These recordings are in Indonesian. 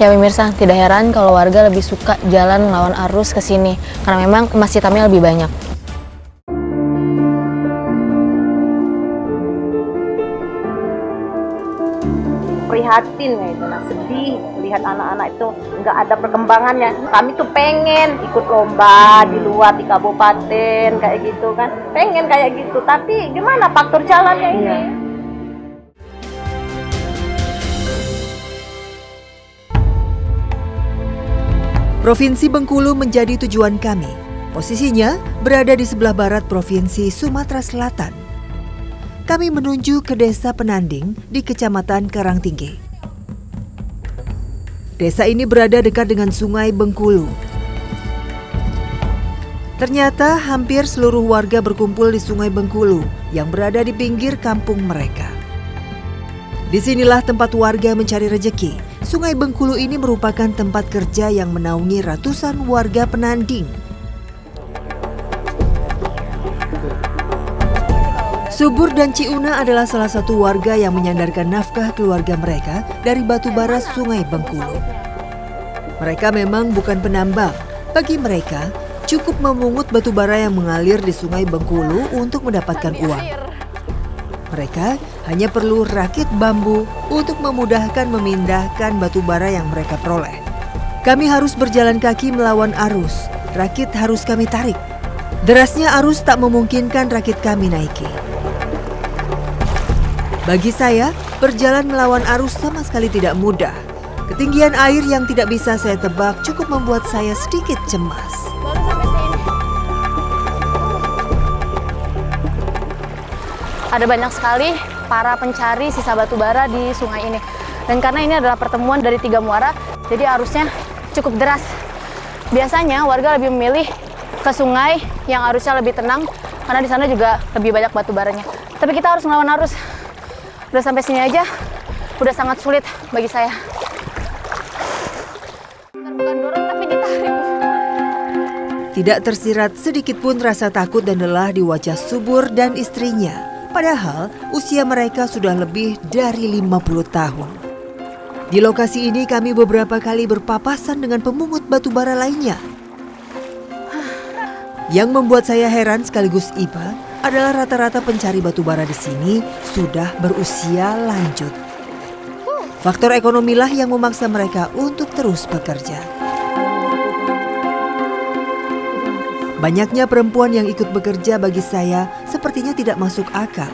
Ya pemirsa, tidak heran kalau warga lebih suka jalan melawan arus ke sini karena memang emas hitamnya lebih banyak. Prihatin ya itu, nah sedih lihat anak-anak itu nggak ada perkembangannya. Kami tuh pengen ikut lomba di luar di kabupaten kayak gitu kan, pengen kayak gitu, tapi gimana faktor jalannya ini. Provinsi Bengkulu menjadi tujuan kami. Posisinya berada di sebelah barat Provinsi Sumatera Selatan. Kami menuju ke Desa Penanding di Kecamatan Karangtinggi. Desa ini berada dekat dengan Sungai Bengkulu. Ternyata hampir seluruh warga berkumpul di Sungai Bengkulu yang berada di pinggir kampung mereka. Disinilah tempat warga mencari rejeki. Sungai Bengkulu ini merupakan tempat kerja yang menaungi ratusan warga Penanding. Subur dan Ciuna adalah salah satu warga yang menyandarkan nafkah keluarga mereka dari batubara Sungai Bengkulu. Mereka memang bukan penambang. Bagi mereka, cukup memungut batubara yang mengalir di Sungai Bengkulu untuk mendapatkan uang. Mereka hanya perlu rakit bambu untuk memudahkan memindahkan batubara yang mereka peroleh. Kami harus berjalan kaki melawan arus. Rakit harus kami tarik. Derasnya arus tak memungkinkan rakit kami naiki. Bagi saya, berjalan melawan arus sama sekali tidak mudah. Ketinggian air yang tidak bisa saya tebak cukup membuat saya sedikit cemas. Ada banyak sekali para pencari sisa batu bara di sungai ini. Dan karena ini adalah pertemuan dari 3 muara, jadi arusnya cukup deras. Biasanya warga lebih memilih ke sungai yang arusnya lebih tenang, karena di sana juga lebih banyak batu baranya. Tapi kita harus melawan arus. Udah sampai sini aja, udah sangat sulit bagi saya. Bukan dorong tapi ditarik. Tidak tersirat sedikit pun rasa takut dan lelah di wajah Subur dan istrinya. Padahal usia mereka sudah lebih dari 50 tahun. Di lokasi ini kami beberapa kali berpapasan dengan pemungut batubara lainnya. Yang membuat saya heran sekaligus iba adalah rata-rata pencari batubara di sini sudah berusia lanjut. Faktor ekonomilah yang memaksa mereka untuk terus bekerja. Banyaknya perempuan yang ikut bekerja bagi saya sepertinya tidak masuk akal.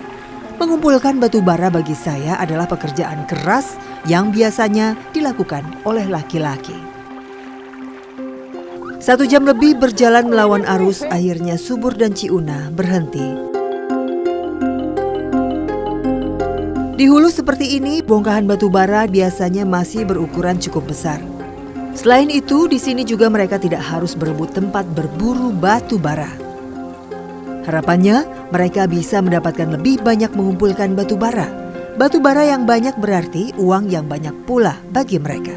Mengumpulkan batu bara bagi saya adalah pekerjaan keras yang biasanya dilakukan oleh laki-laki. 1 jam lebih berjalan melawan arus, akhirnya Subur dan Ciuna berhenti. Di hulu seperti ini, bongkahan batu bara biasanya masih berukuran cukup besar. Selain itu, di sini juga mereka tidak harus berebut tempat berburu batu bara. Harapannya, mereka bisa mendapatkan lebih banyak mengumpulkan batu bara. Batu bara yang banyak berarti uang yang banyak pula bagi mereka.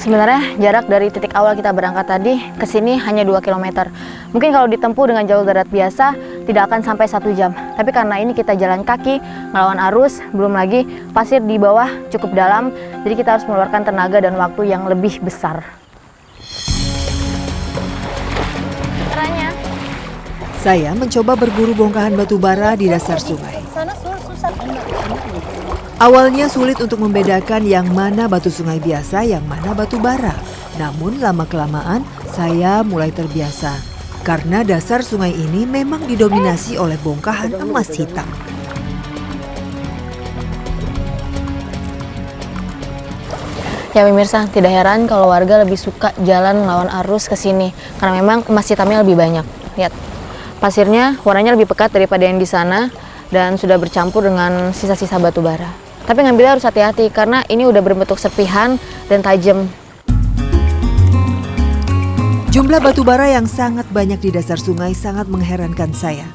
Sebenarnya jarak dari titik awal kita berangkat tadi ke sini hanya 2 km. Mungkin kalau ditempuh dengan jalur darat biasa tidak akan sampai 1 jam. Tapi karena ini kita jalan kaki melawan arus, belum lagi pasir di bawah cukup dalam, jadi kita harus mengeluarkan tenaga dan waktu yang lebih besar. Caranya, saya mencoba berburu bongkahan batu bara di dasar sungai. Awalnya sulit untuk membedakan yang mana batu sungai biasa, yang mana batu bara. Namun lama-kelamaan saya mulai terbiasa. Karena dasar sungai ini memang didominasi oleh bongkahan emas hitam. ya pemirsa, tidak heran kalau warga lebih suka jalan melawan arus ke sini karena memang emas hitamnya lebih banyak. Lihat, pasirnya warnanya lebih pekat daripada yang di sana dan sudah bercampur dengan sisa-sisa batu bara. Tapi ngambilnya harus hati-hati karena ini udah berbentuk serpihan dan tajam. Jumlah batu bara yang sangat banyak di dasar sungai sangat mengherankan saya.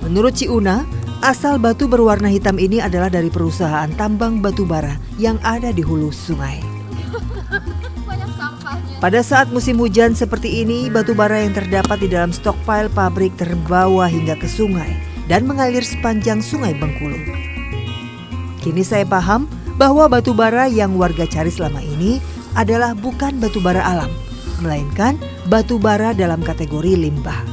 Menurut Ciuna, asal batu berwarna hitam ini adalah dari perusahaan tambang batu bara yang ada di hulu sungai. Pada saat musim hujan seperti ini, batu bara yang terdapat di dalam stockpile pabrik terbawa hingga ke sungai. dan mengalir sepanjang Sungai Bengkulu. Kini saya paham bahwa batu bara yang warga cari selama ini adalah bukan batu bara alam, melainkan batu bara dalam kategori limbah.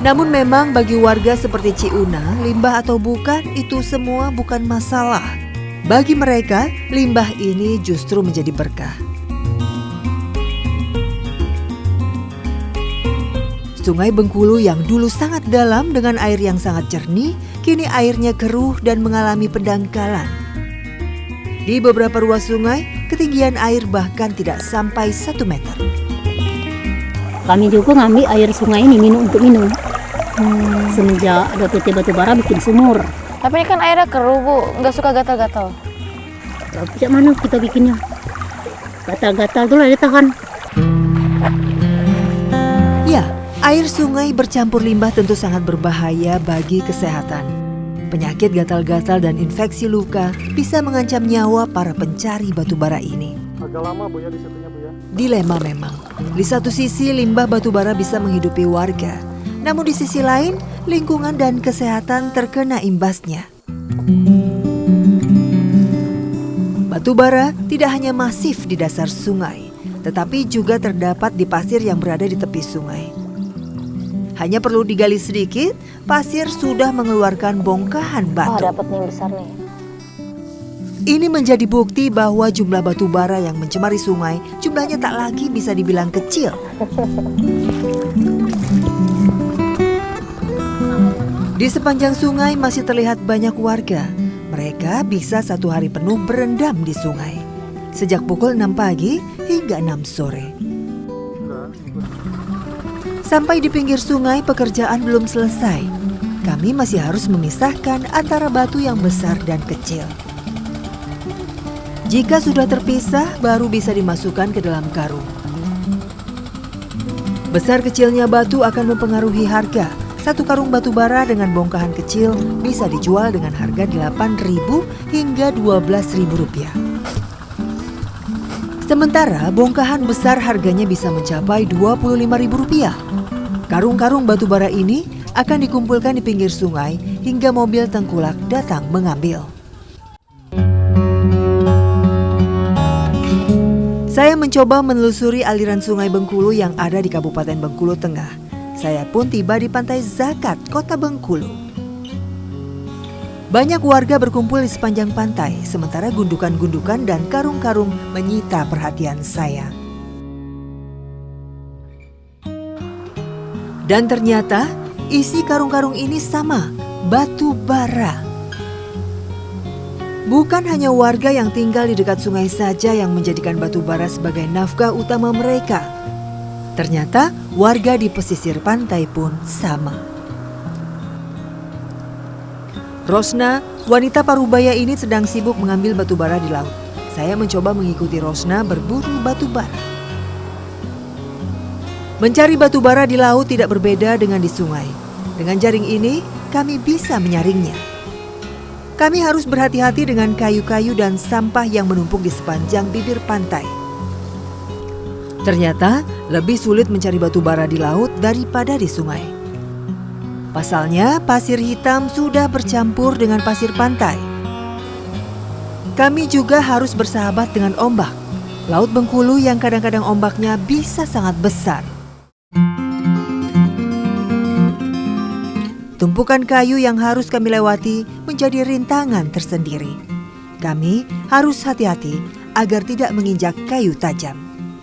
Namun memang bagi warga seperti Ciuna, limbah atau bukan itu semua bukan masalah. Bagi mereka, limbah ini justru menjadi berkah. Sungai Bengkulu yang dulu sangat dalam dengan air yang sangat jernih, kini airnya keruh dan mengalami pendangkalan. Di beberapa ruas sungai, ketinggian air bahkan tidak sampai 1 meter. Kami juga ngambil air sungai ini untuk minum. Semenjak ada PT Batubara bikin sumur. Tapi ini kan airnya keruh, Bu. Nggak suka gatal-gatal. Tapi mana kita bikinnya? Gatal-gatal tuh lah ditahan. Ya, air sungai bercampur limbah tentu sangat berbahaya bagi kesehatan. Penyakit gatal-gatal dan infeksi luka bisa mengancam nyawa para pencari batu bara ini. Agak lama Bu ya di situnya Bu ya. Dilema memang. Di satu sisi limbah batu bara bisa menghidupi warga, namun di sisi lain lingkungan dan kesehatan terkena imbasnya. Batu bara tidak hanya masif di dasar sungai, tetapi juga terdapat di pasir yang berada di tepi sungai. Hanya perlu digali sedikit, pasir sudah mengeluarkan bongkahan Oh, batu. dapat nih yang besar nih. Ini menjadi bukti bahwa jumlah batu bara yang mencemari sungai jumlahnya tak lagi bisa dibilang kecil. Di sepanjang sungai masih terlihat banyak warga. Mereka bisa 1 hari penuh berendam di sungai. Sejak pukul 6 pagi hingga 6 sore. Sampai di pinggir sungai pekerjaan belum selesai. Kami masih harus memisahkan antara batu yang besar dan kecil. Jika sudah terpisah, baru bisa dimasukkan ke dalam karung. Besar kecilnya batu akan mempengaruhi harga. 1 karung batu bara dengan bongkahan kecil bisa dijual dengan harga Rp8.000 hingga Rp12.000. Sementara bongkahan besar harganya bisa mencapai Rp25.000. Karung-karung batu bara ini akan dikumpulkan di pinggir sungai hingga mobil tengkulak datang mengambil. Saya mencoba menelusuri aliran Sungai Bengkulu yang ada di Kabupaten Bengkulu Tengah. Saya pun tiba di Pantai Zakat, Kota Bengkulu. Banyak warga berkumpul di sepanjang pantai, sementara gundukan-gundukan dan karung-karung menyita perhatian saya. Dan ternyata isi karung-karung ini sama, batu bara. Bukan hanya warga yang tinggal di dekat sungai saja yang menjadikan batu bara sebagai nafkah utama mereka. Ternyata warga di pesisir pantai pun sama. Rosna, wanita parubaya ini sedang sibuk mengambil batu bara di laut. Saya mencoba mengikuti Rosna berburu batu bara. Mencari batu bara di laut tidak berbeda dengan di sungai. Dengan jaring ini, kami bisa menyaringnya. Kami harus berhati-hati dengan kayu-kayu dan sampah yang menumpuk di sepanjang bibir pantai. Ternyata lebih sulit mencari batu bara di laut daripada di sungai. Pasalnya, pasir hitam sudah bercampur dengan pasir pantai. Kami juga harus bersahabat dengan ombak. Laut Bengkulu yang kadang-kadang ombaknya bisa sangat besar. Tumpukan kayu yang harus kami lewati menjadi rintangan tersendiri. Kami harus hati-hati agar tidak menginjak kayu tajam.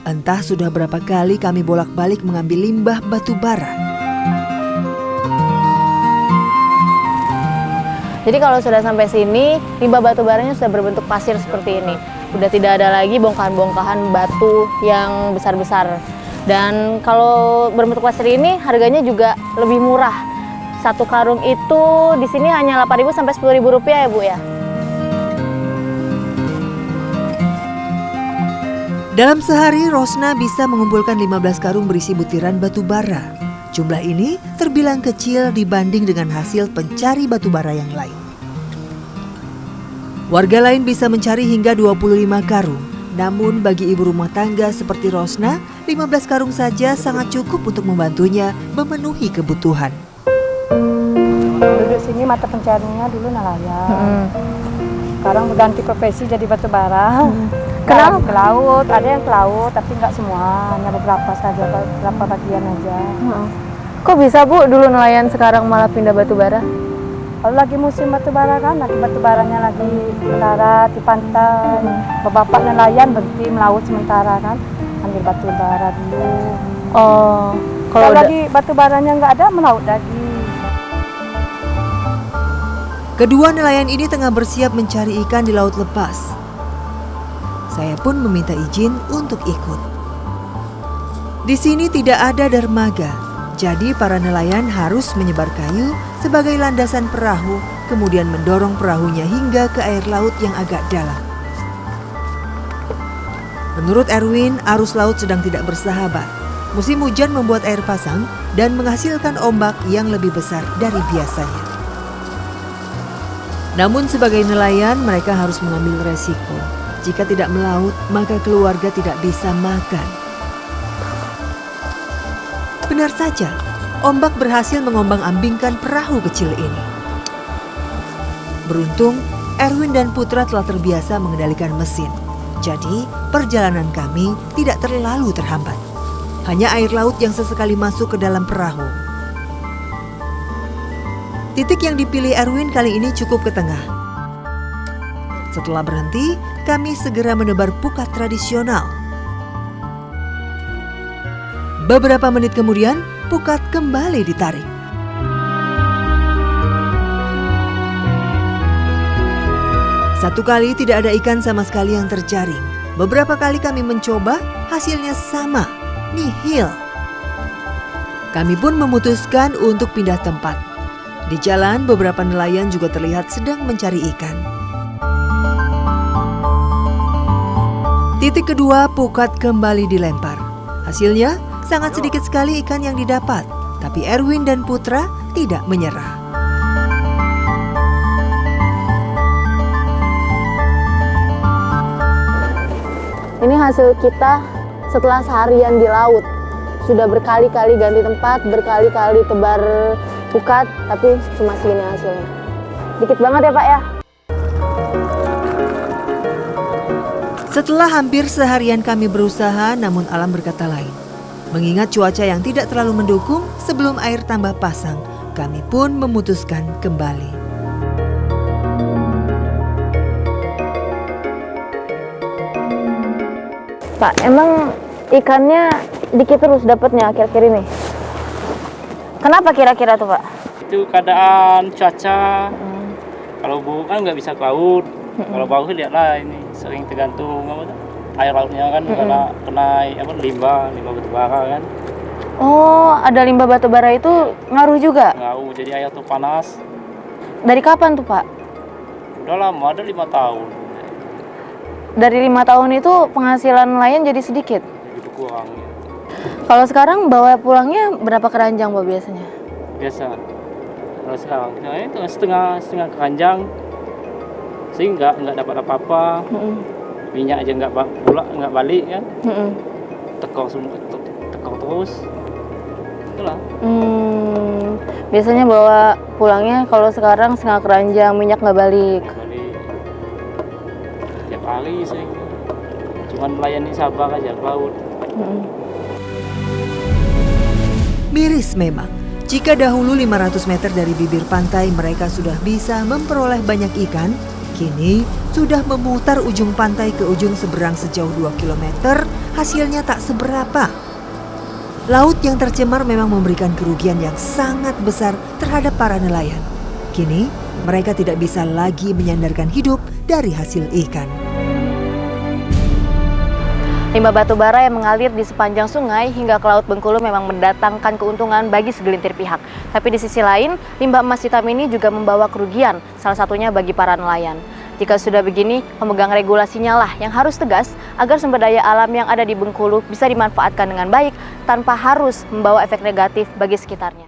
Entah sudah berapa kali kami bolak-balik mengambil limbah batu bara. Jadi kalau sudah sampai sini, limbah batu baranya sudah berbentuk pasir seperti ini. Udah tidak ada lagi bongkahan-bongkahan batu yang besar-besar. Dan kalau berbentuk pasir ini harganya juga lebih murah. 1 karung itu di sini hanya Rp8.000 sampai Rp10.000 ya Bu ya. Dalam sehari Rosna bisa mengumpulkan 15 karung berisi butiran batu bara. Jumlah ini terbilang kecil dibanding dengan hasil pencari batu bara yang lain. Warga lain bisa mencari hingga 25 karung. Namun bagi ibu rumah tangga seperti Rosna, 15 karung saja sangat cukup untuk membantunya memenuhi kebutuhan. Duduk sini mata pencariannya dulu nelayan. Sekarang berganti profesi jadi batu bara. Kenapa? Ke laut, ada yang ke laut tapi nggak semua, hanya beberapa saja, beberapa bagian aja. Kok bisa Bu dulu nelayan sekarang malah pindah batu bara? Kalau lagi musim batu bara kan, lagi batu baranya lagi mendarat di pantai. Bapak nelayan berhenti melaut sementara kan, ambil batu bara dulu. Oh, Kalau lagi batu baranya nggak ada, melaut lagi. Kedua nelayan ini tengah bersiap mencari ikan di laut lepas. Saya pun meminta izin untuk ikut. Di sini tidak ada dermaga, jadi para nelayan harus menyebar kayu sebagai landasan perahu, kemudian mendorong perahunya hingga ke air laut yang agak dalam. Menurut Erwin, arus laut sedang tidak bersahabat. Musim hujan membuat air pasang dan menghasilkan ombak yang lebih besar dari biasanya. Namun sebagai nelayan, mereka harus mengambil resiko. Jika tidak melaut, maka keluarga tidak bisa makan. Benar saja, ombak berhasil mengombang-ambingkan perahu kecil ini. Beruntung, Erwin dan Putra telah terbiasa mengendalikan mesin. Jadi, perjalanan kami tidak terlalu terhambat. Hanya air laut yang sesekali masuk ke dalam perahu. Titik yang dipilih Erwin kali ini cukup ke tengah. Setelah berhenti, kami segera menebar pukat tradisional. Beberapa menit kemudian, pukat kembali ditarik. Satu kali tidak ada ikan sama sekali yang terjaring. Beberapa kali kami mencoba, hasilnya sama, nihil. Kami pun memutuskan untuk pindah tempat. Di jalan, beberapa nelayan juga terlihat sedang mencari ikan. Titik kedua, pukat kembali dilempar. Hasilnya, sangat sedikit sekali ikan yang didapat. Tapi Erwin dan Putra tidak menyerah. Ini hasil kita setelah seharian di laut. Sudah berkali-kali ganti tempat, berkali-kali tebar pukat, tapi cuma segini hasilnya. Dikit banget ya Pak ya? Setelah hampir seharian kami berusaha, namun alam berkata lain. Mengingat cuaca yang tidak terlalu mendukung, sebelum air tambah pasang, kami pun memutuskan kembali. Pak, emang ikannya dikit terus dapatnya akhir-akhir ini? Kenapa kira-kira tuh Pak? Itu keadaan cuaca. Kalau bu kan nggak bisa ke laut. Kalau bagus lihatlah ini sering tergantung air lautnya kan kena limbah batu bara kan. Oh, ada limbah batu bara itu ngaruh juga? Ngaruh, jadi air tuh panas. Dari kapan tuh Pak? Udah lama, ada 5 tahun. Dari 5 tahun itu penghasilan nelayan jadi sedikit? Jadi kurang. Ya. Kalau sekarang bawa pulangnya berapa keranjang Pak biasanya? Biasa. Kalau sekarang itu setengah keranjang. Sehingga nggak dapat apa-apa. Minyak aja nggak balik kan. Tekor terus. Itulah. Biasanya bawa pulangnya kalau sekarang setengah keranjang, minyak nggak balik. Tiap hari sih. Cuman melayani sabar aja ke laut. Miris memang. Jika dahulu 500 meter dari bibir pantai mereka sudah bisa memperoleh banyak ikan, kini sudah memutar ujung pantai ke ujung seberang sejauh 2 km, hasilnya tak seberapa. Laut yang tercemar memang memberikan kerugian yang sangat besar terhadap para nelayan. Kini mereka tidak bisa lagi menyandarkan hidup dari hasil ikan. Limbah batu bara yang mengalir di sepanjang sungai hingga ke Laut Bengkulu memang mendatangkan keuntungan bagi segelintir pihak. Tapi di sisi lain, limbah emas hitam ini juga membawa kerugian, salah satunya bagi para nelayan. Jika sudah begini, pemegang regulasinya lah yang harus tegas agar sumber daya alam yang ada di Bengkulu bisa dimanfaatkan dengan baik tanpa harus membawa efek negatif bagi sekitarnya.